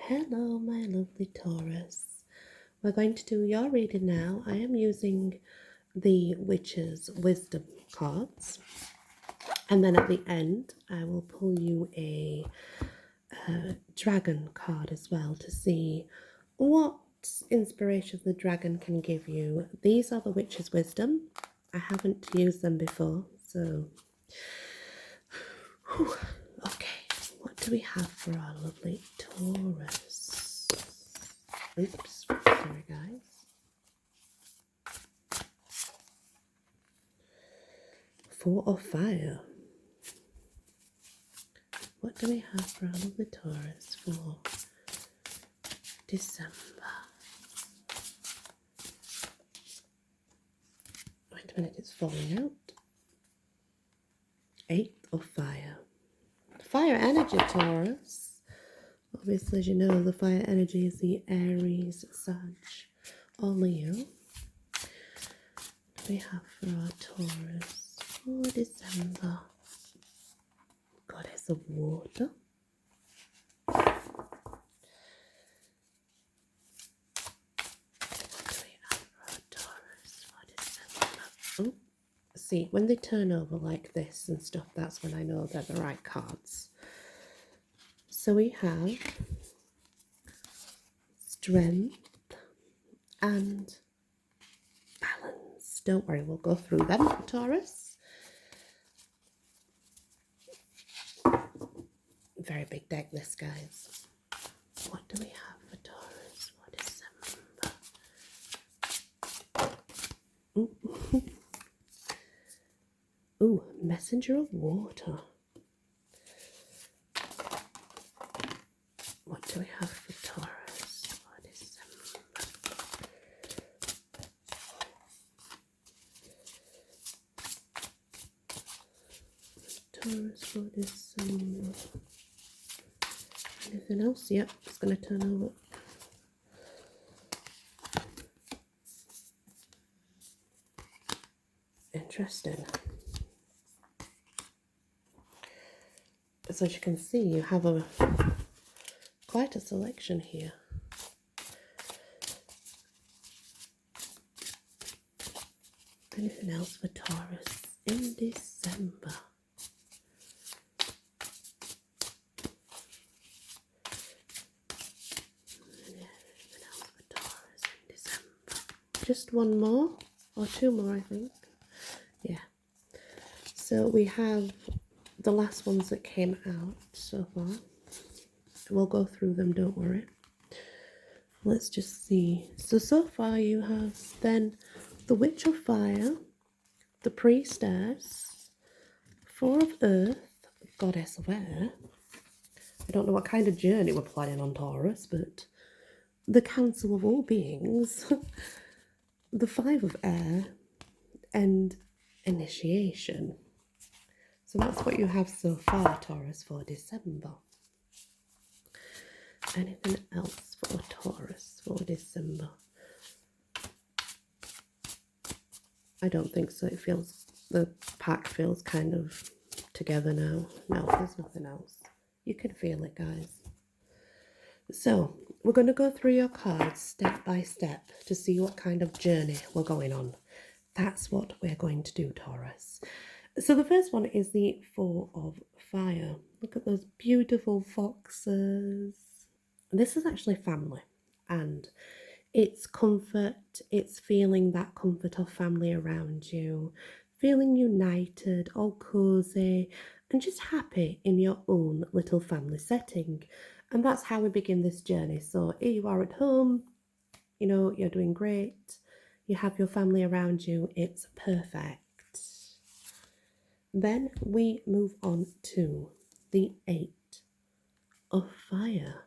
Hello, my lovely Taurus. We're going to do your reading now. I am using the Witch's Wisdom cards, and then at the end, I will pull you a dragon card as well to see what inspiration the dragon can give you. These are the Witch's Wisdom. I haven't used them before, so okay, what do we have for our lovely Taurus? Oops, sorry guys. Four of Fire. What do we have for our lovely Taurus for December? Wait a minute, it's falling out. Eight of Fire. Fire energy, Taurus. Obviously, as you know, the fire energy is the Aries, Sag, or Leo. What do we have for our Taurus for December? Goddess of Water. Oh, see, when they turn over like this and stuff, that's when I know they're the right cards. So we have Strength and Balance. Don't worry, we'll go through them, Taurus. Very big deck, this, guys. What do we have for Taurus for December? Ooh, Messenger of Water. What do we have for Taurus for December? Taurus for December. Anything else? Yep, it's going to turn over. Interesting. So as you can see, you have quite a selection here. Anything else for Taurus in December? Anything else for Taurus in December? Just one more or two more, I think. Yeah. So we have the last ones that came out so far. We'll go through them, don't worry. Let's just see. So far you have then the Witch of Fire, the Priestess, Four of Earth, Goddess of Air. I don't know what kind of journey we're planning on, Taurus, but the Council of All Beings, the Five of Air, and Initiation. So that's what you have so far, Taurus, for December. Anything else for Taurus for December? I don't think so. It feels, the pack feels kind of together now. No, there's nothing else. You can feel it, guys. So we're going to go through your cards step by step to see what kind of journey we're going on. That's what we're going to do, Taurus. So the first one is the Four of Fire. Look at those beautiful foxes. This is actually family, and it's comfort. It's feeling that comfort of family around you, feeling united, all cozy, and just happy in your own little family setting. And that's how we begin this journey. So here you are at home, you know, you're doing great. You have your family around you. It's perfect. Then we move on to the Eight of Fire.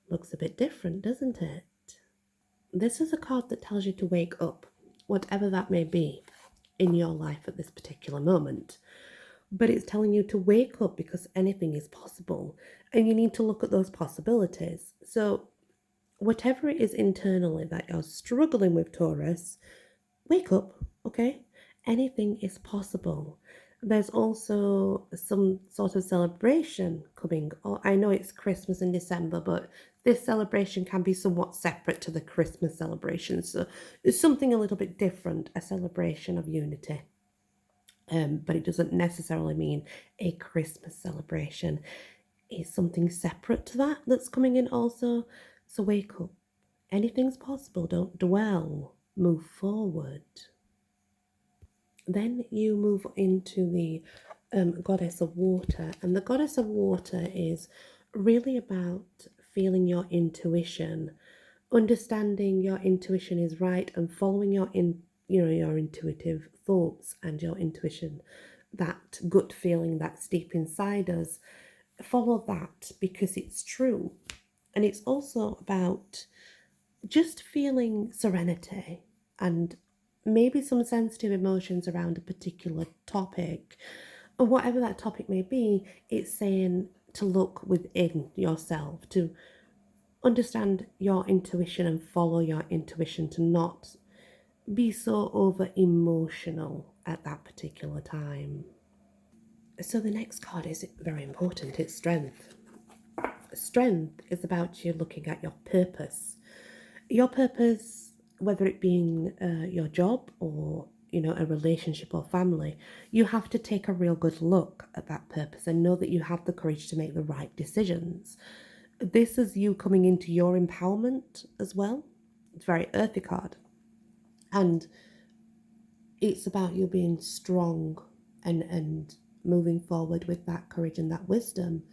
Looks a bit different, doesn't it? This is a card that tells you to wake up, whatever that may be in your life at this particular moment. But it's telling you to wake up because anything is possible, and you need to look at those possibilities. So whatever it is internally that you're struggling with, Taurus, wake up, okay? Anything is possible. There's also some sort of celebration coming. Or I know it's Christmas in December, but this celebration can be somewhat separate to the Christmas celebration. So it's something a little bit different, a celebration of unity. But it doesn't necessarily mean a Christmas celebration. It's something separate to that that's coming in also. So wake up. Anything's possible. Don't dwell. Move forward. Then you move into the goddess of water, and the goddess of water is really about feeling your intuition, understanding your intuition is right, and following your intuitive thoughts and your intuition, that gut feeling that's deep inside us. Follow that because it's true, and it's also about just feeling serenity and maybe some sensitive emotions around a particular topic, or whatever that topic may be. It's saying to look within yourself, to understand your intuition and follow your intuition, to not be so over emotional at that particular time. So the next card is very important. It's strength. Strength is about you looking at your purpose. Your purpose, whether it being your job or a relationship or family, you have to take a real good look at that purpose and know that you have the courage to make the right decisions. This is you coming into your empowerment as well. It's very earthy card, and it's about you being strong and moving forward with that courage and that wisdom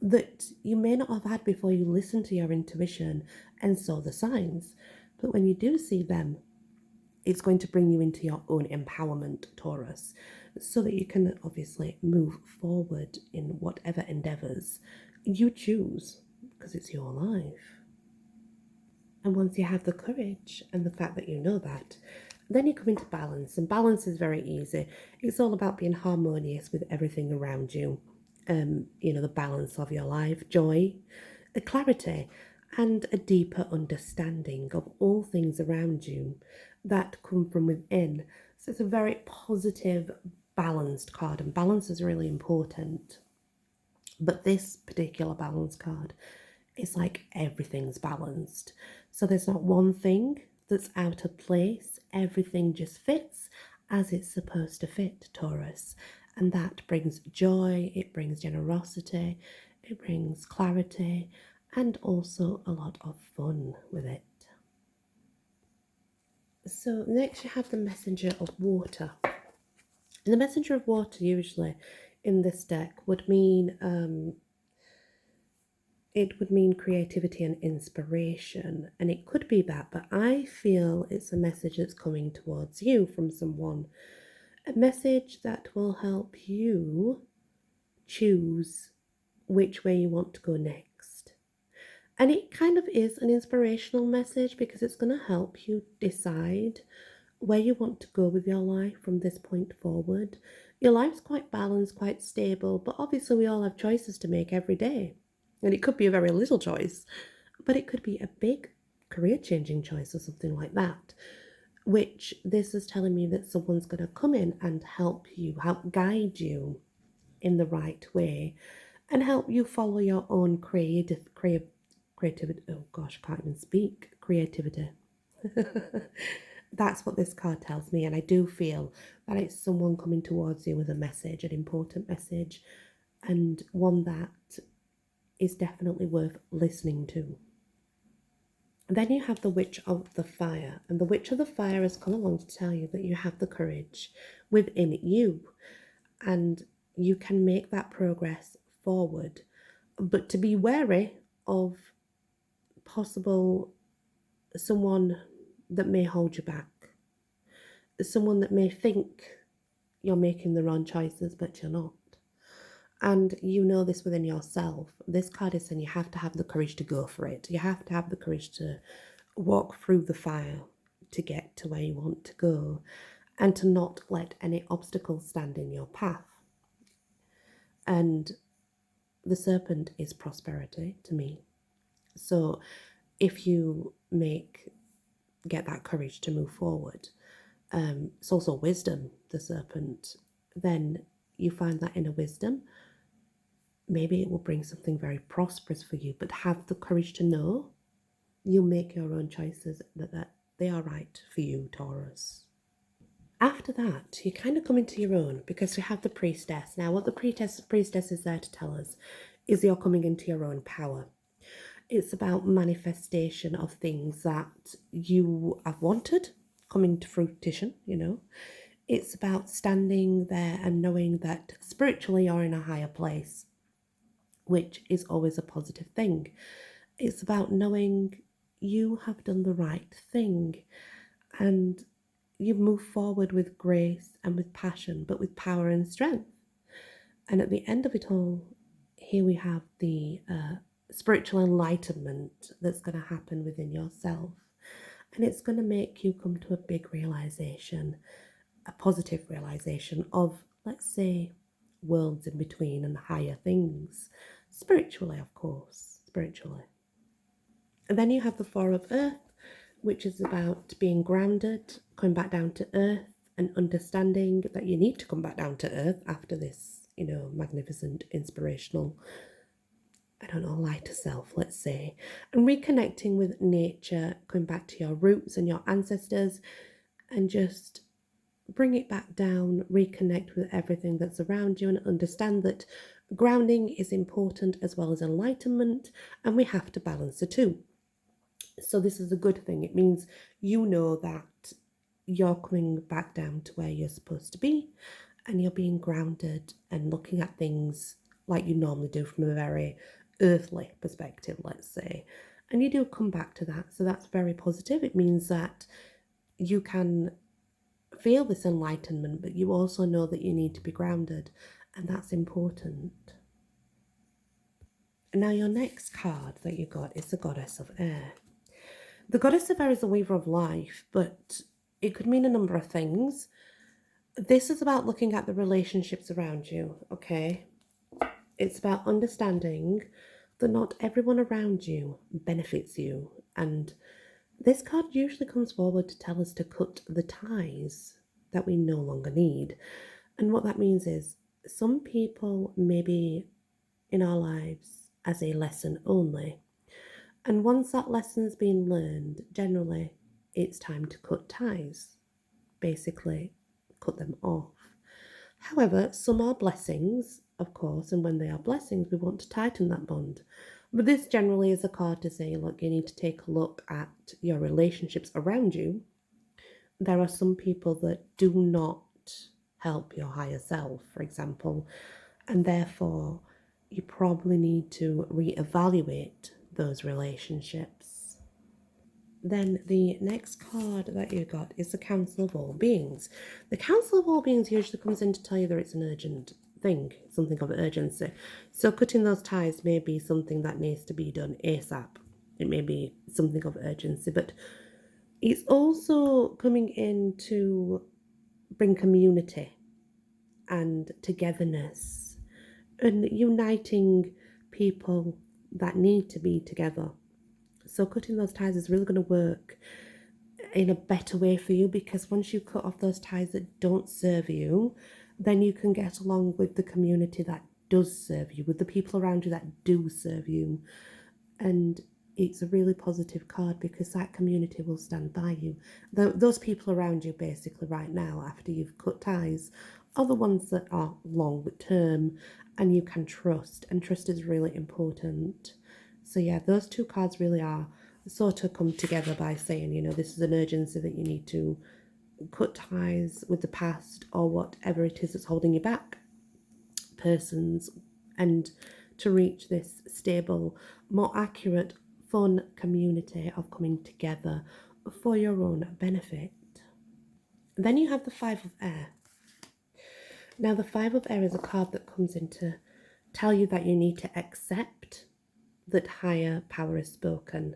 that you may not have had before you listen to your intuition and saw the signs. But when you do see them, it's going to bring you into your own empowerment, Taurus, so that you can obviously move forward in whatever endeavors you choose, because it's your life. And once you have the courage and the fact that you know that, then you come into balance. And balance is very easy. It's all about being harmonious with everything around you. The balance of your life, joy, the clarity, and a deeper understanding of all things around you that come from within. So it's a very positive, balanced card, and balance is really important. But this particular balance card is like everything's balanced. So there's not one thing that's out of place. Everything just fits as it's supposed to fit, Taurus. And that brings joy, it brings generosity, it brings clarity, and also a lot of fun with it. So next you have the Messenger of Water. And the Messenger of Water usually in this deck would mean creativity and inspiration, and it could be that, but I feel it's a message that's coming towards you from someone, a message that will help you choose which way you want to go next. And it kind of is an inspirational message because it's going to help you decide where you want to go with your life from this point forward. Your life's quite balanced, quite stable, but obviously we all have choices to make every day. And it could be a very little choice, but it could be a big career changing choice or something like that, which this is telling me that someone's going to come in and help you, help guide you in the right way, and help you follow your own creativity. Oh gosh, I can't even speak. Creativity. That's what this card tells me, and I do feel that it's someone coming towards you with a message, an important message, and one that is definitely worth listening to. And then you have the Witch of the Fire, and the Witch of the Fire has come along to tell you that you have the courage within you, and you can make that progress forward, but to be wary of possible someone that may hold you back, someone that may think you're making the wrong choices, but you're not. And you know this within yourself. This card is saying you have to have the courage to go for it. You have to have the courage to walk through the fire to get to where you want to go, and to not let any obstacles stand in your path. And the serpent is prosperity to me. So if you get that courage to move forward, it's also wisdom, the serpent, then you find that inner wisdom. Maybe it will bring something very prosperous for you, but have the courage to know you'll make your own choices, that they are right for you, Taurus. After that, you kind of come into your own because we have the priestess. Now, what the priestess is there to tell us is you're coming into your own power. It's about manifestation of things that you have wanted coming to fruition, It's about standing there and knowing that spiritually you're in a higher place, which is always a positive thing. It's about knowing you have done the right thing and you move forward with grace and with passion, but with power and strength. And at the end of it all, here we have the spiritual enlightenment that's going to happen within yourself. And it's going to make you come to a big realization, a positive realization of, let's say, worlds in between and higher things. Spiritually, of course, spiritually. And then you have the Four of Earth, which is about being grounded, coming back down to earth, and understanding that you need to come back down to earth after this, magnificent, inspirational, lighter self, let's say, and reconnecting with nature, coming back to your roots and your ancestors, and just bring it back down, reconnect with everything that's around you, and understand that grounding is important as well as enlightenment, and we have to balance the two. So this is a good thing. It means you know that you're coming back down to where you're supposed to be, and you're being grounded and looking at things like you normally do from a very earthly perspective, let's say. And you do come back to that. So that's very positive. It means that you can feel this enlightenment, but you also know that you need to be grounded, and that's important. Now your next card that you got is the Goddess of Air. The Goddess of Air is the weaver of life, but it could mean a number of things. This is about looking at the relationships around you, okay? It's about understanding that not everyone around you benefits you. And this card usually comes forward to tell us to cut the ties that we no longer need. And what that means is some people may be in our lives as a lesson only. And once that lesson's been learned, generally it's time to cut ties. Basically, cut them off. However, some are blessings, of course, and when they are blessings, we want to tighten that bond. But this generally is a card to say, look, you need to take a look at your relationships around you. There are some people that do not help your higher self, for example, and therefore you probably need to reevaluate those relationships. Then the next card that you got is the Council of All Beings. The Council of All Beings usually comes in to tell you that it's an urgent thing, something of urgency. So cutting those ties may be something that needs to be done ASAP. It may be something of urgency, but it's also coming in to bring community and togetherness and uniting people that need to be together. So cutting those ties is really going to work in a better way for you, because once you cut off those ties that don't serve you, then you can get along with the community that does serve you, with the people around you that do serve you. And it's a really positive card because that community will stand by you. Those people around you basically right now, after you've cut ties, are the ones that are long term and you can trust. And trust is really important. So yeah, those two cards really are sort of come together by saying, this is an urgency that you need to cut ties with the past or whatever it is that's holding you back, persons, and to reach this stable, more accurate, fun community of coming together for your own benefit. Then you have the Five of Air. Now the Five of Air is a card that comes in to tell you that you need to accept that higher power has spoken.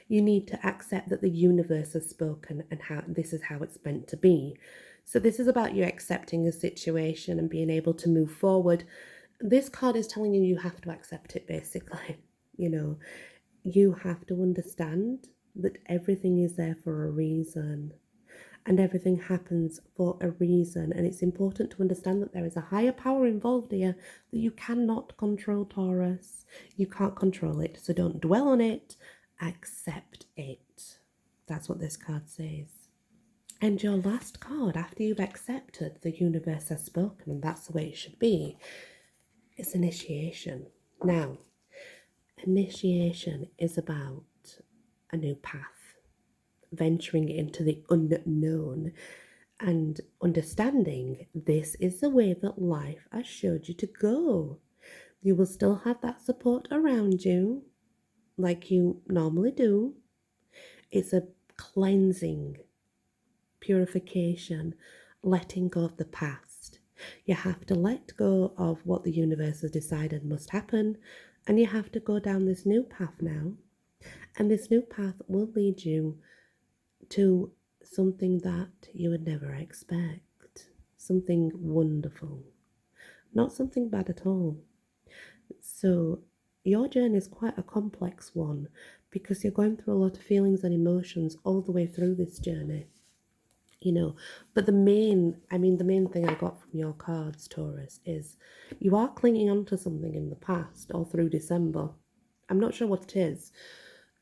You need to accept that the universe has spoken and how this is how it's meant to be. So this is about you accepting a situation and being able to move forward. This card is telling you you have to accept it, basically. You have to understand that everything is there for a reason. and everything happens for a reason. And it's important to understand that there is a higher power involved here that you cannot control, Taurus. You can't control it, so don't dwell on it, accept it. That's what this card says. And your last card, after you've accepted the universe has spoken, and that's the way it should be, is initiation. Now, initiation is about a new path, venturing into the unknown, and understanding this is the way that life has showed you to go. You will still have that support around you, like you normally do. It's a cleansing, purification, letting go of the past. You have to let go of what the universe has decided must happen, and you have to go down this new path now. And this new path will lead you to something that you would never expect, something wonderful, not something bad at all. So, your journey is quite a complex one because you're going through a lot of feelings and emotions all the way through this journey. But the main thing I got from your cards, Taurus, is you are clinging on to something in the past or through December. I'm not sure what it is,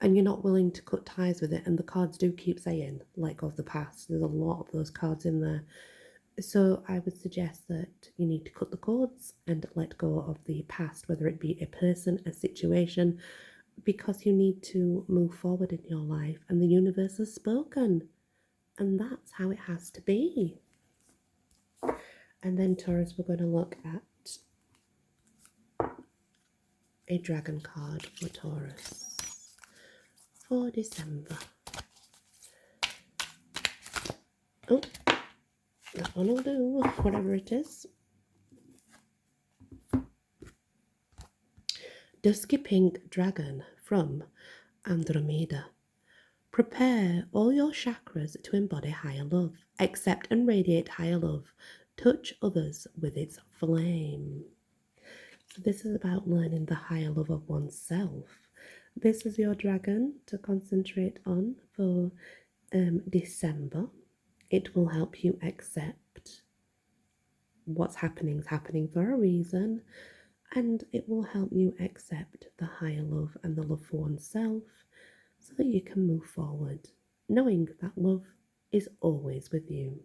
and you're not willing to cut ties with it. And the cards do keep saying, let go of the past. There's a lot of those cards in there. So I would suggest that you need to cut the cords and let go of the past, whether it be a person, a situation, because you need to move forward in your life, and the universe has spoken. And that's how it has to be. And then, Taurus, we're going to look at a dragon card for Taurus for December. Oh, that one will do, whatever it is. Dusky pink dragon from Andromeda. Prepare all your chakras to embody higher love. Accept and radiate higher love. Touch others with its flame. So this is about learning the higher love of oneself. This is your dragon to concentrate on for December. It will help you accept what's happening is happening for a reason, and it will help you accept the higher love and the love for oneself so that you can move forward, knowing that love is always with you.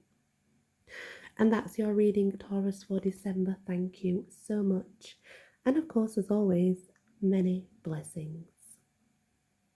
And that's your reading, Taurus, for December. Thank you so much. And of course, as always, many blessings.